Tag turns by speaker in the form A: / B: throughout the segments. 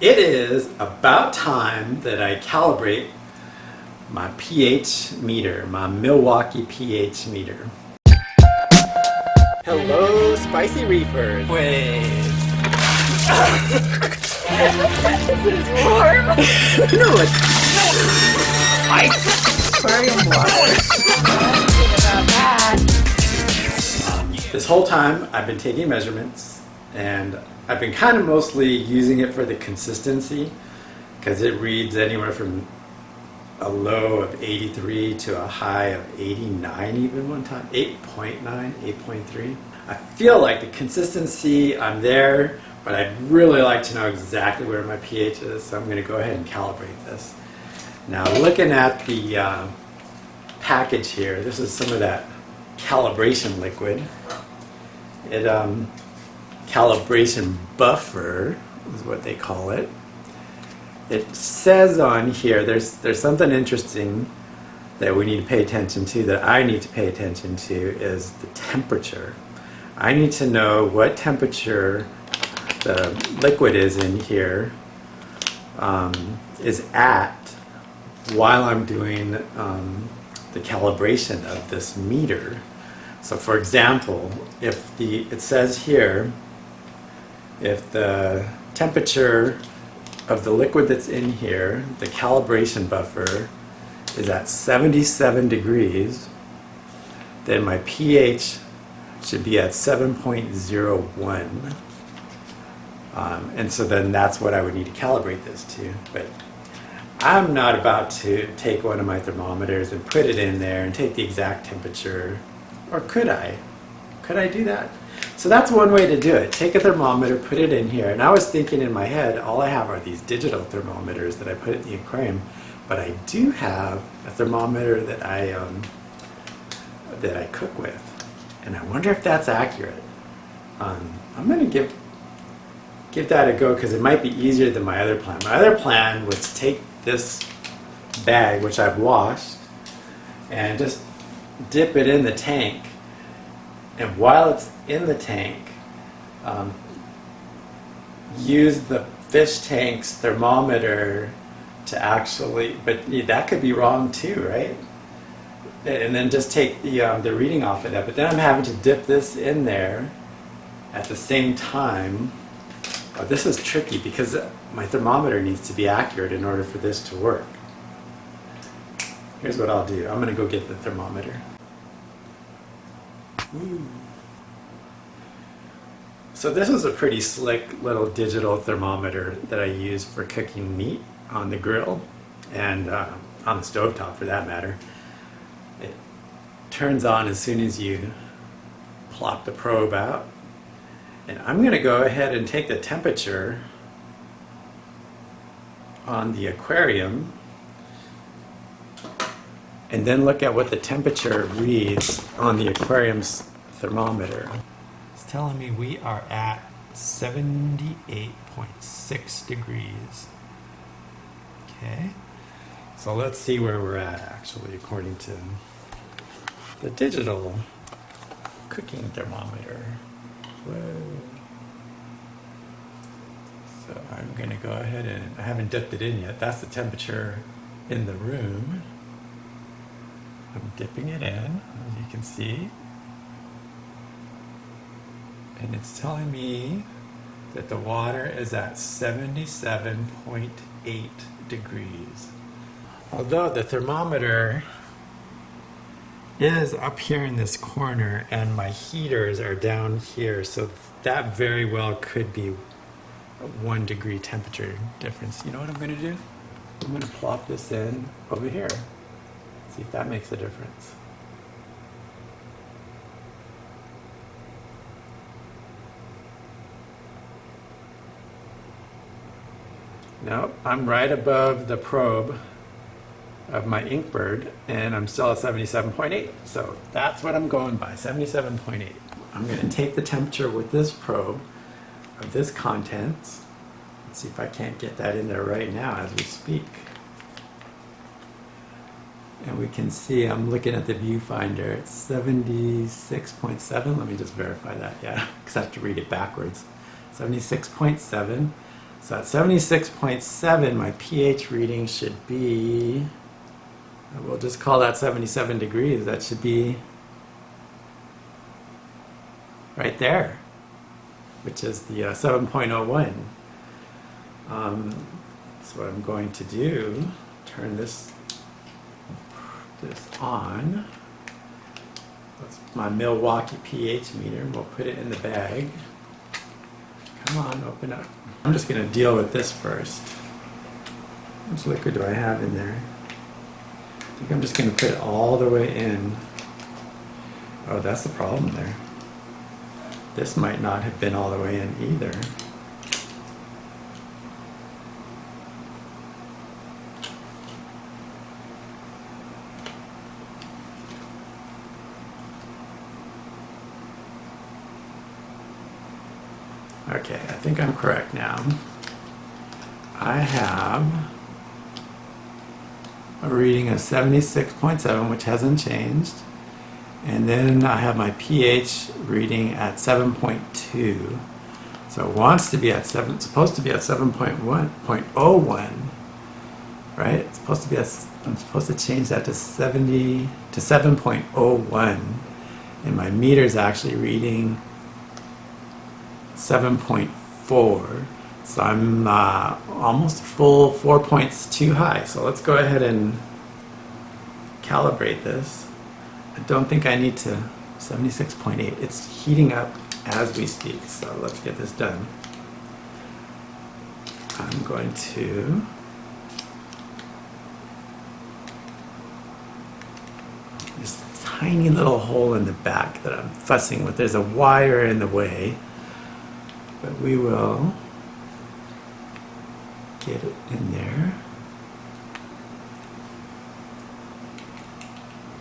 A: It is about time that I calibrate my pH meter, my Milwaukee pH meter. Hello, spicy reefers. Wait.
B: This is warm.
A: No, it's aquarium water.
B: About that.
A: This whole time I've been taking measurements, and I've been kind of mostly using it for the consistency, because it reads anywhere from a low of 83 to a high of 89 even one time, 8.9, 8.3. I feel like the consistency, I'm there, but I'd really like to know exactly where my pH is, so I'm going to go ahead and calibrate this. Now, looking at the package here, this is some of that calibration liquid. It calibration buffer is what they call it. It says on here, there's something interesting that we need to pay attention to, that I need to pay attention to, is the temperature. I need to know what temperature the liquid is in here is at while I'm doing the calibration of this meter. So for example, if it says here, if the temperature of the liquid that's in here, the calibration buffer, is at 77 degrees, then my pH should be at 7.01. And so then that's what I would need to calibrate this to. But I'm not about to take one of my thermometers and put it in there and take the exact temperature. Or could I? Could I do that? So that's one way to do it. Take a thermometer, put it in here. And I was thinking in my head, all I have are these digital thermometers that I put in the aquarium. But I do have a thermometer that I cook with. And I wonder if that's accurate. I'm going to give that a go, because it might be easier than my other plan. My other plan was to take this bag, which I've washed, and just dip it in the tank, and while it's in the tank, use the fish tank's thermometer to actually, but that could be wrong too, right? And then just take the reading off of that. But then I'm having to dip this in there at the same time. Oh, this is tricky, because my thermometer needs to be accurate in order for this to work. Here's what I'll do. I'm going to go get the thermometer. Ooh. So this is a pretty slick little digital thermometer that I use for cooking meat on the grill, and on the stovetop for that matter. It turns on as soon as you plop the probe out. And I'm going to go ahead and take the temperature on the aquarium, and then look at what the temperature reads on the aquarium's thermometer. It's telling me we are at 78.6 degrees. Okay, so let's see where we're at actually according to the digital cooking thermometer. Whoa. So I'm going to go ahead and, I haven't dipped it in yet. That's the temperature in the room. I'm dipping it in, as you can see. And it's telling me that the water is at 77.8 degrees. Although the thermometer is up here in this corner and my heaters are down here, so that very well could be a 1 degree temperature difference. You know what I'm going to do? I'm going to plop this in over here. See if that makes a difference. Nope, I'm right above the probe of my Inkbird, and I'm still at 77.8. So that's what I'm going by, 77.8. I'm going to take the temperature with this probe of this contents. Let's see if I can't get that in there right now as we speak. And we can see, I'm looking at the viewfinder, it's 76.7. Let me just verify that, yeah, because I have to read it backwards. 76.7. So at 76.7, my pH reading should be, we'll just call that 77 degrees. That should be right there, which is the 7.01. So what I'm going to do, turn this on. That's my Milwaukee pH meter. We'll put it in the bag. Come on, open up. I'm just going to deal with this first. How much liquid do I have in there? I think I'm just going to put it all the way in. Oh, that's the problem there. This might not have been all the way in either. Okay, I think I'm correct now. I have a reading of 76.7, which hasn't changed. And then I have my pH reading at 7.2. So it wants to be at 7, it's supposed to be at 7.1.01, right? It's supposed to be at, I'm supposed to change that to 7.01. And my meter is actually reading 7.4. So I'm almost a full 4 points too high. So let's go ahead and calibrate this. I don't think I need to. 76.8. It's heating up as we speak. So let's get this done. I'm going to this tiny little hole in the back that I'm fussing with. There's a wire in the way, but we will get it in there.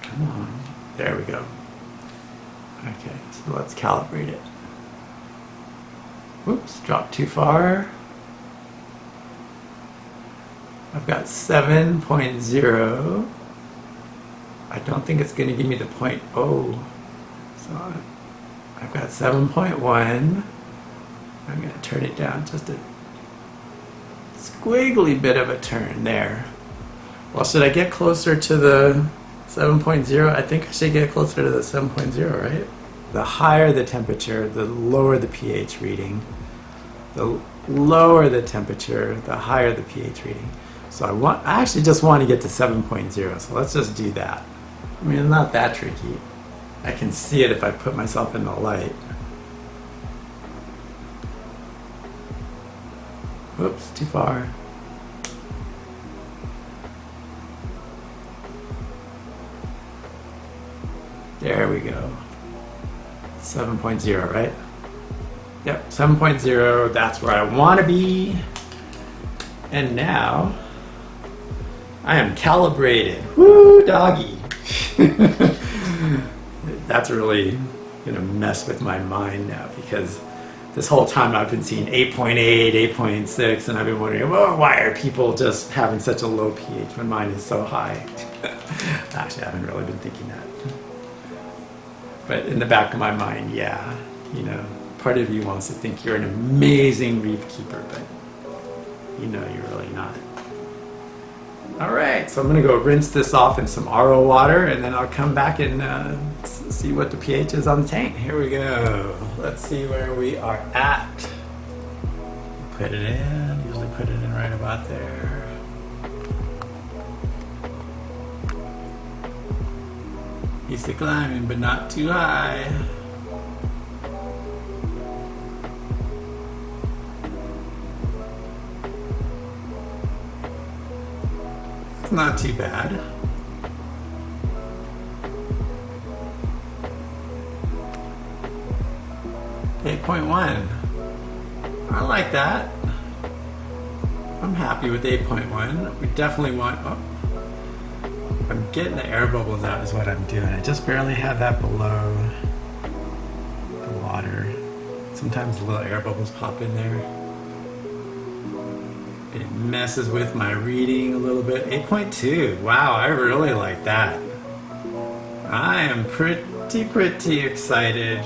A: Come on. There we go. Okay, so let's calibrate it. Whoops, dropped too far. I've got 7.0. I don't think it's going to give me the 0.0. So I've got 7.1. I'm going to turn it down just a squiggly bit of a turn there. Well, should I get closer to the 7.0? I think I should get closer to the 7.0, right? The higher the temperature, the lower the pH reading. The lower the temperature, the higher the pH reading. So I actually just want to get to 7.0, so let's just do that. I mean, it's not that tricky. I can see it if I put myself in the light. Whoops, too far. There we go. 7.0, right? Yep, 7.0, that's where I want to be. And now, I am calibrated. Woo, doggy. That's really gonna mess with my mind now, because this whole time I've been seeing 8.8, 8.6, and I've been wondering, well, why are people just having such a low pH when mine is so high? Actually, I haven't really been thinking that. But in the back of my mind, yeah, you know, part of you wants to think you're an amazing reef keeper, but you know you're really not. All right, so I'm gonna go rinse this off in some RO water, and then I'll come back and see what the pH is on the tank. Here we go. Let's see where we are at. Put it in, usually put it in right about there. Easy climbing, but not too high. It's not too bad. Eight 8.1. I like that. I'm happy with 8.1. We definitely want. Oh, I'm getting the air bubbles out is what I'm doing. I just barely have that below the water. Sometimes the little air bubbles pop in there. It messes with my reading a little bit. 8.2. Wow, I really like that. I am pretty excited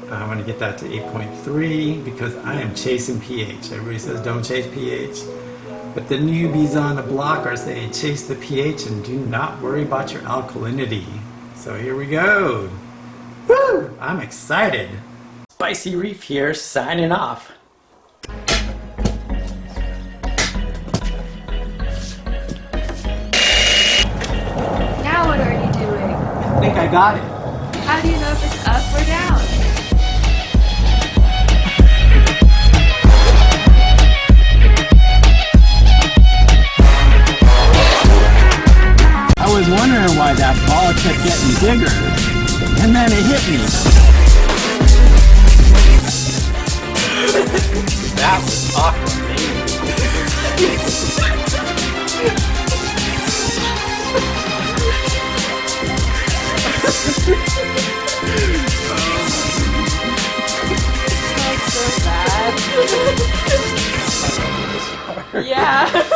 A: I want to get that to 8.3 because I am chasing pH. Everybody says don't chase pH. But the newbies on the block are saying chase the pH and do not worry about your alkalinity. So here we go. Woo! I'm excited. Spicy Reef here, signing off.
B: Now what are you doing?
A: I think I got it.
B: How do you know if it's up or down?
A: I was wondering why that ball kept getting bigger, and then it hit me. That was awkward.
B: So bad. Yeah.